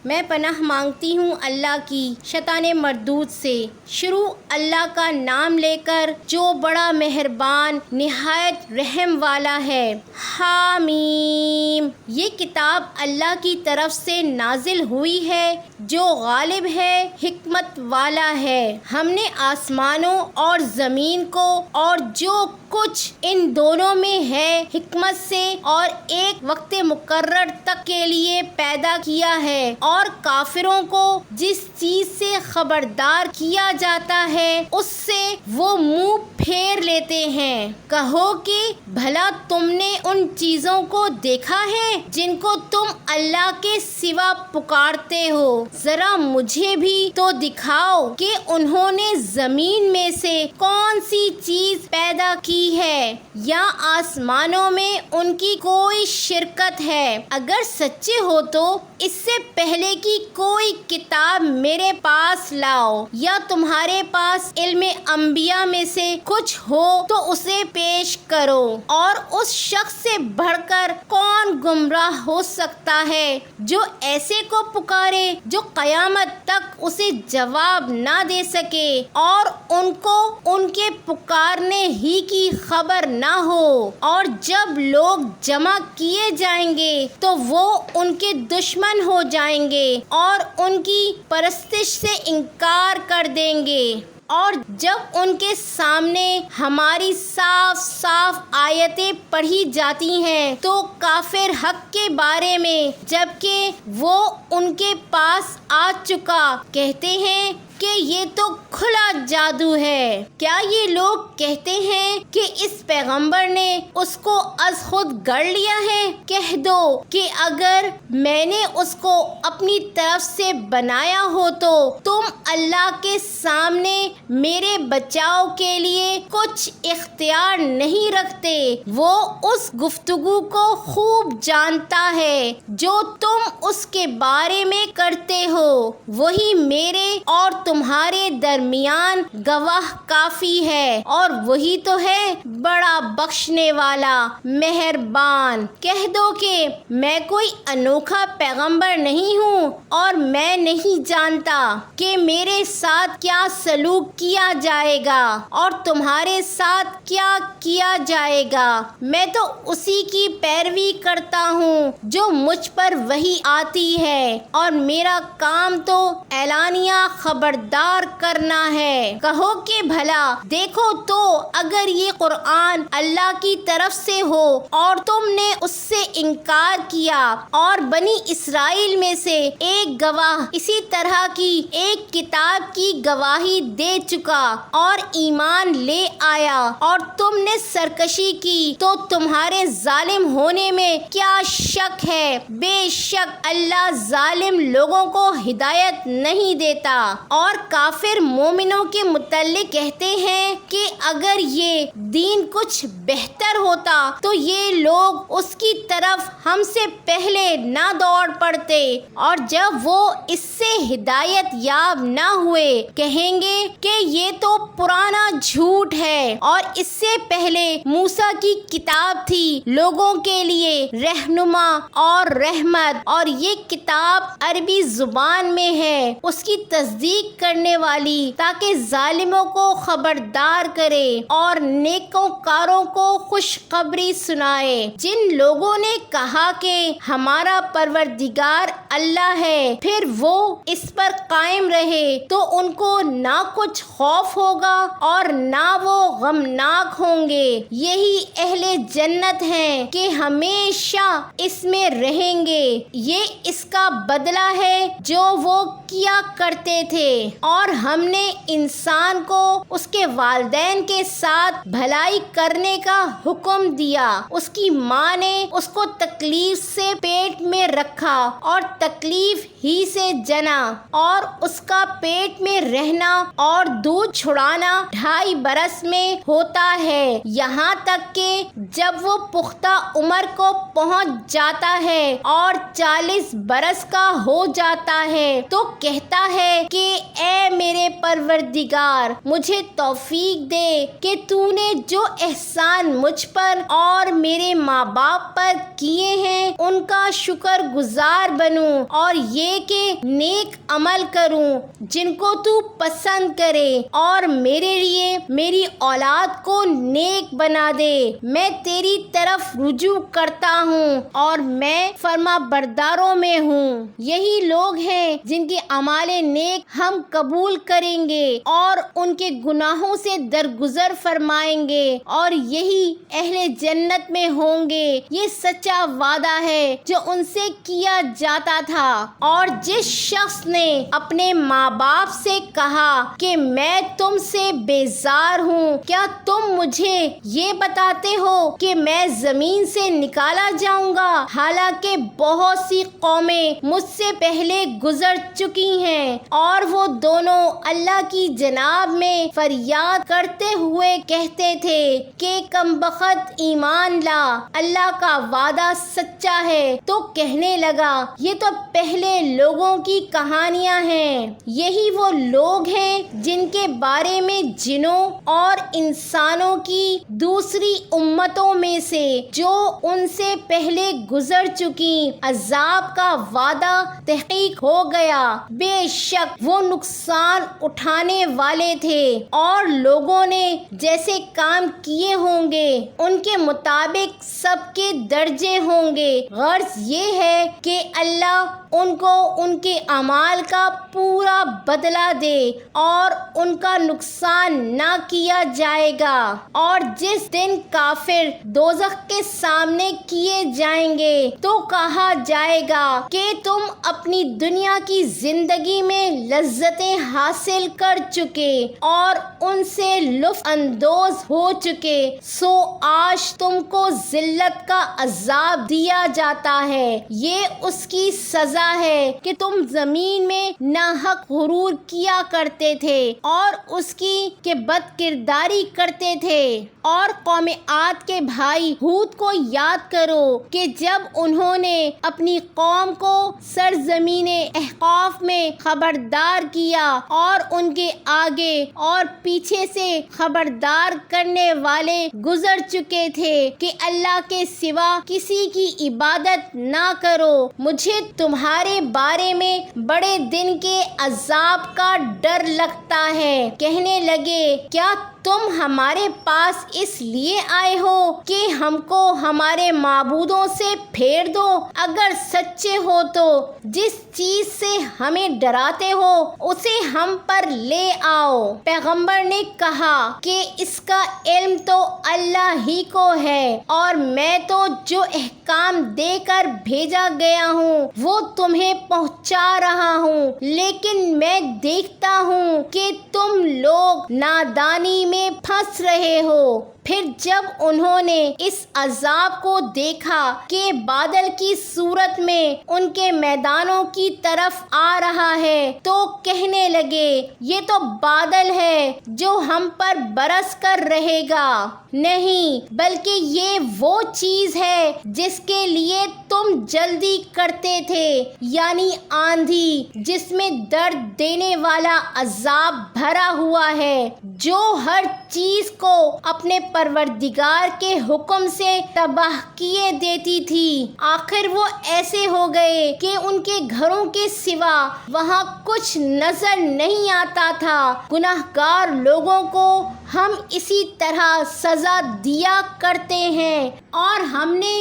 میں پناہ مانگتی ہوں اللہ کی شیطان مردود سے۔ شروع اللہ کا نام لے کر جو بڑا مہربان نہایت رحم والا ہے۔ حامیم۔ یہ کتاب اللہ کی طرف سے نازل ہوئی ہے جو غالب ہے، حکمت والا ہے۔ ہم نے آسمانوں اور زمین کو اور جو کچھ ان دونوں میں ہے حکمت سے اور ایک وقت مقرر تک کے لیے پیدا کیا ہے، اور کافروں کو جس چیز سے خبردار کیا جاتا ہے اس سے وہ منہ پھیر لیتے ہیں۔ کہو کہ بھلا تم نے ان چیزوں کو دیکھا ہے جن کو تم اللہ کے سوا پکارتے ہو؟ ذرا مجھے بھی تو دکھاؤ کہ انہوں نے زمین میں سے کون سی چیز پیدا کی ہے یا آسمانوں میں ان کی کوئی شرکت ہے۔ اگر سچے ہو تو اس سے پہلے کی کوئی کتاب میرے پاس لاؤ، یا تمہارے پاس علم انبیاء میں سے کچھ ہو تو اسے پیش کرو۔ اور اس شخص سے بڑھ کر کون گمراہ ہو سکتا ہے جو ایسے کو پکارے جو قیامت تک اسے جواب نہ دے سکے اور ان کو ان کے پکارنے ہی کی خبر نہ ہو، اور جب لوگ جمع کیے جائیں گے تو وہ ان کے دشمن ہو جائیں گے اور ان کی پرستش سے انکار کر دیں گے۔ اور جب ان کے سامنے ہماری صاف صاف آیتیں پڑھی جاتی ہیں تو کافر حق کے بارے میں جبکہ وہ ان کے پاس آ چکا کہتے ہیں کہ یہ تو کھلا جادو ہے۔ کیا یہ لوگ کہتے ہیں کہ اس پیغمبر نے اس کو از خود گڑھ لیا ہے؟ کہہ دو کہ اگر میں نے اس کو اپنی طرف سے بنایا ہو تو تم اللہ کے سامنے میرے بچاؤ کے لیے کچھ اختیار نہیں رکھتے۔ وہ اس گفتگو کو خوب جانتا ہے جو تم اس کے بارے میں کرتے ہو، وہی میرے اور تمہارے درمیان گواہ کافی ہے، اور وہی تو ہے بڑا بخشنے والا مہربان۔ کہہ دو کہ میں کوئی انوکھا پیغمبر نہیں ہوں اور میں نہیں جانتا کہ میرے ساتھ کیا سلوک کیا جائے گا اور تمہارے ساتھ کیا کیا جائے گا۔ میں تو اسی کی پیروی کرتا ہوں جو مجھ پر وحی آتی ہے، اور میرا کام تو اعلانیہ خبردار کرنا ہے۔ کہو کہ بھلا دیکھو تو اگر یہ قرآن اللہ کی طرف سے ہو اور تم نے اس سے انکار کیا، اور بنی اسرائیل میں سے ایک گواہ اسی طرح کی ایک کتاب کی گواہی دے چکا اور ایمان لے آیا، اور تم نے سرکشی کی تو تمہارے ظالم ہونے میں کیا شک ہے؟ بے شک اللہ ظالم لوگوں کو ہدایت نہیں دیتا۔ اور کافر مومنوں کے متعلق کہتے ہیں کہ اگر یہ دین کچھ بہتر ہوتا تو یہ لوگ اس کی طرف ہم سے پہلے نہ دوڑ پڑتے، اور جب وہ اس سے ہدایت یاب نہ ہوئے کہیں گے کہ یہ تو پرانا جھوٹ ہے، اور اس سے پہلے موسیٰ کی کتاب تھی لوگوں کے لیے رہنما اور رحمت، اور یہ کتاب عربی زبان میں ہے اس کی تصدیق کرنے والی، تاکہ ظالموں کو خبردار کرے اور نیکوکاروں کو خوشخبری سنائے۔ جن لوگوں نے کہا کہ ہمارا پروردگار اللہ ہے، پھر وہ اس پر قائم رہے تو ان کو نہ کچھ خوف ہوگا اور نہ وہ غمناک ہوں گے۔ یہی اہل جنت ہیں کہ ہمیشہ اس میں رہیں گے، یہ اس کا بدلہ ہے جو وہ کیا کرتے تھے۔ اور ہم نے انسان کو اس کے والدین کے ساتھ بھلائی کرنے کا حکم دیا۔ اس کی ماں نے اس کو تکلیف سے پیٹ میں رکھا اور تکلیف ہی سے جنا، اور اس کا پیٹ میں رہنا اور دودھ چھڑانا 2.5 برس میں ہوتا ہے، یہاں تک کہ جب وہ پختہ عمر کو پہنچ جاتا ہے اور 40 برس کا ہو جاتا ہے تو کہتا ہے کہ اے میرے پروردگار مجھے توفیق دے کہ تو نے جو احسان مجھ پر اور میرے ماں باپ پر کیے ہیں ان کا شکر گزار بنوں اور یہ کہ نیک عمل کروں جن کو تو پسند کرے اور میرے لیے میری اولاد کو نیک بنا دے۔ میں تیری طرف رجوع کرتا ہوں اور میں فرما برداروں میں ہوں۔ یہی لوگ ہیں جن کے اعمال نیک ہم قبول کریں گے اور ان کے گناہوں سے درگزر فرمائیں گے اور یہی اہل جنت میں ہوں گے۔ یہ سچا وعدہ ہے جو ان سے کیا جاتا تھا۔ اور جس شخص نے اپنے ماں باپ سے کہا کہ میں تم سے بیزار ہوں، کیا تم مجھے یہ بتاتے ہو کہ میں زمین سے نکالا جاؤں گا، حالانکہ بہت سی قومیں مجھ سے پہلے گزر چکی ہیں اور وہ دونوں اللہ کی جناب میں فریاد کرتے ہوئے کہتے تھے کہ کمبخت ایمان لا، اللہ کا وعدہ سچا ہے۔ تو کہنے لگا یہ تو پہلے لوگوں کی کہانیاں ہیں، یہی وہ لوگ ہیں جن کے بارے میں جنوں اور انسانوں کی دوسری امتوں میں سے جو ان سے پہلے گزر چکی عذاب کا وعدہ تحقیق ہو گیا۔ بے شک وہ نقصان اٹھانے والے تھے اور لوگوں نے جیسے کام کیے ہوں گے ان کے مطابق سب کے درجے ہوں گے۔ غرض یہ ہے کہ اللہ ان کو ان کے اعمال کا پورا بدلہ دے اور ان کا نقصان نہ کیا جائے گا۔ اور جس دن کافر دوزخ کے سامنے کیے جائیں گے تو کہا جائے گا کہ تم اپنی دنیا کی زندگی میں لذتیں حاصل کر چکے اور ان سے لطف اندوز ہو چکے، سو آج تم کو ذلت کا عذاب دیا جاتا ہے۔ یہ اس کی سزا ہے کہ تم زمین میں ناحق غرور کیا کرتے تھے اور اس کی کہ بد کرداری کرتے تھے۔ اور قوم عاد کے بھائی ہود کو یاد کرو کہ جب انہوں نے اپنی قوم کو سرزمین احقاف میں خبردار کیا اور ان کے آگے اور پیچھے سے خبردار کرنے والے گزر چکے تھے کہ اللہ کے سوا کسی کی عبادت نہ کرو، مجھے تمہارے بارے میں بڑے دن کے عذاب کا ڈر لگتا ہے۔ کہنے لگے کیا تم ہمارے پاس اس لیے آئے ہو کہ ہم کو ہمارے معبودوں سے پھیر دو؟ اگر سچے ہو تو جس چیز سے ہمیں ڈراتے ہو اسے ہم پر لے آؤ۔ پیغمبر نے کہا کہ اس کا علم تو اللہ ہی کو ہے اور میں تو جو احکام دے کر بھیجا گیا ہوں وہ تمہیں پہنچا رہا ہوں، لیکن میں دیکھتا ہوں کہ تم لوگ نادانی میں پھنس رہے ہو۔ پھر جب انہوں نے اس عذاب کو دیکھا کہ بادل کی صورت میں ان کے میدانوں کی طرف آ رہا ہے تو کہنے لگے یہ تو بادل ہے جو ہم پر برس کر رہے گا، نہیں بلکہ یہ وہ چیز ہے جس کے لیے تم جلدی کرتے تھے، یعنی آندھی جس میں درد دینے والا عذاب بھرا ہوا ہے جو ہر چیز کو اپنے پروردگار کے حکم سے تباہ کیے دیتی تھی۔ آخر وہ ایسے ہو گئے کہ ان کے گھروں کے سوا وہاں کچھ نظر نہیں آتا تھا۔ گناہگار لوگوں کو ہم اسی طرح سزا دیا کرتے ہیں اور ہم نے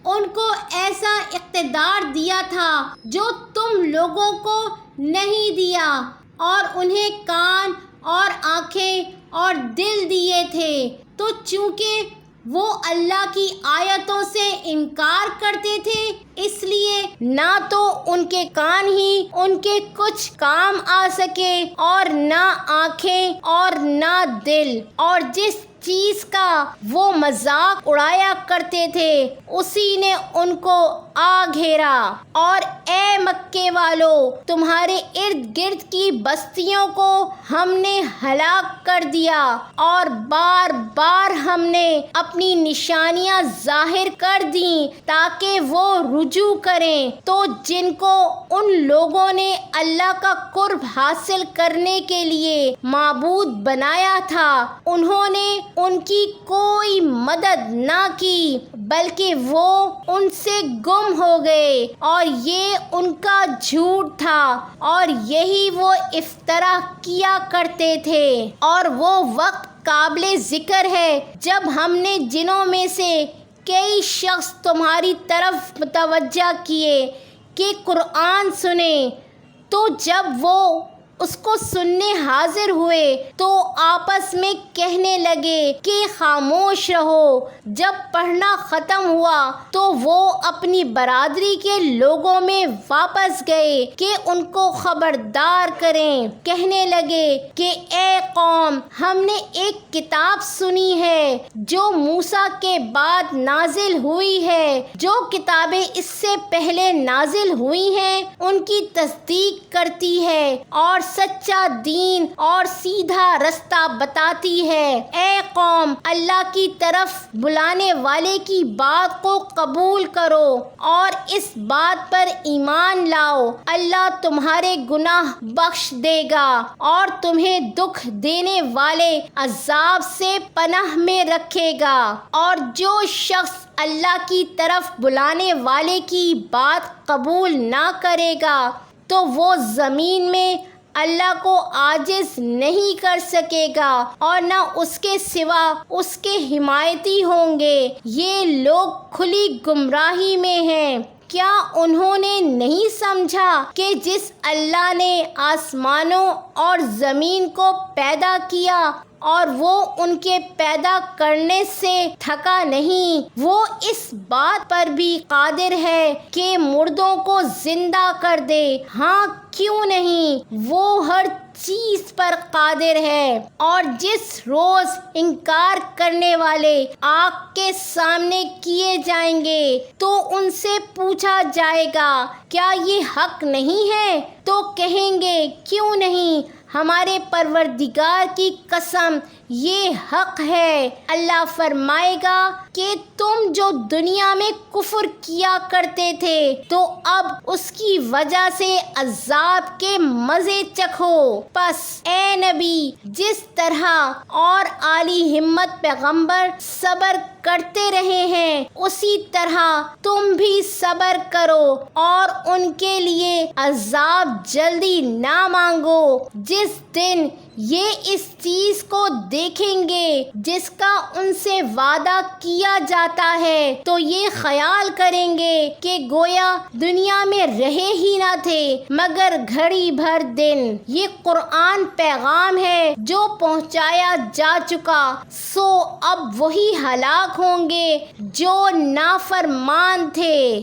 ان کو ایسا اقتدار دیا تھا جو تم لوگوں کو نہیں دیا، اور انہیں کان اور آنکھیں اور دل دیے تھے، تو چونکہ وہ اللہ کی آیتوں سے انکار کرتے تھے اس لیے نہ تو ان کے کان ہی ان کے کچھ کام آ سکے اور نہ آنکھیں اور نہ دل۔ اور جس چیز کا وہ مذاق اڑایا کرتے تھے اسی نے ان کو آ گھیرا۔ اور اے مکے والو، تمہارے ارد گرد کی بستیوں کو ہم نے ہلاک کر دیا اور بار بار ہم نے اپنی نشانیاں ظاہر کر دیں تاکہ وہ رجوع کریں۔ تو جن کو ان لوگوں نے اللہ کا قرب حاصل کرنے کے لیے معبود بنایا تھا، انہوں نے ان کی کوئی مدد نہ کی بلکہ وہ ان سے گم ہو گئے، اور یہ ان کا جھوٹ تھا اور یہی وہ افترا کیا کرتے تھے۔ اور وہ وقت قابل ذکر ہے جب ہم نے جنوں میں سے کئی شخص تمہاری طرف متوجہ کیے کہ قرآن سنیں، تو جب وہ اس کو سننے حاضر ہوئے تو آپس میں کہنے لگے کہ خاموش رہو۔ جب پڑھنا ختم ہوا تو وہ اپنی برادری کے لوگوں میں واپس گئے کہ ان کو خبردار کریں۔ کہنے لگے کہ اے قوم، ہم نے ایک کتاب سنی ہے جو موسیٰ کے بعد نازل ہوئی ہے۔ جو کتابیں اس سے پہلے نازل ہوئی ہیں ان کی تصدیق کرتی ہے اور سچا دین اور سیدھا رستہ بتاتی ہے۔ اے قوم، اللہ کی طرف بلانے والے کی بات کو قبول کرو اور اس بات پر ایمان لاؤ، اللہ تمہارے گناہ بخش دے گا اور تمہیں دکھ دینے والے عذاب سے پناہ میں رکھے گا۔ اور جو شخص اللہ کی طرف بلانے والے کی بات قبول نہ کرے گا تو وہ زمین میں اللہ کو عاجز نہیں کر سکے گا اور نہ اس کے سوا اس کے حمایتی ہوں گے۔ یہ لوگ کھلی گمراہی میں ہیں۔ کیا انہوں نے نہیں سمجھا کہ جس اللہ نے آسمانوں اور زمین کو پیدا کیا اور وہ ان کے پیدا کرنے سے تھکا نہیں، وہ اس بات پر بھی قادر ہے کہ مردوں کو زندہ کر دے؟ ہاں کیوں نہیں، وہ ہر چیز پر قادر ہے۔ اور جس روز انکار کرنے والے آگ کے سامنے کیے جائیں گے تو ان سے پوچھا جائے گا کیا یہ حق نہیں ہے؟ تو کہیں گے کیوں نہیں، ہمارے پروردگار کی قسم یہ حق ہے۔ اللہ فرمائے گا کہ تم جو دنیا میں کفر کیا کرتے تھے تو اب اس کی وجہ سے عذاب کے مزے چکھو۔ پس اے نبی، جس طرح اور عالی ہمت پیغمبر صبر کرتے رہے ہیں اسی طرح تم بھی صبر کرو اور ان کے لیے عذاب جلدی نہ مانگو۔ جس دن یہ اس چیز کو دیکھیں گے جس کا ان سے وعدہ کیا جاتا ہے تو یہ خیال کریں گے کہ گویا دنیا میں رہے ہی نہ تھے مگر گھڑی بھر دن۔ یہ قرآن پیغام ہے جو پہنچایا جا چکا، سو اب وہی ہلاک ہوں گے جو نافرمان تھے۔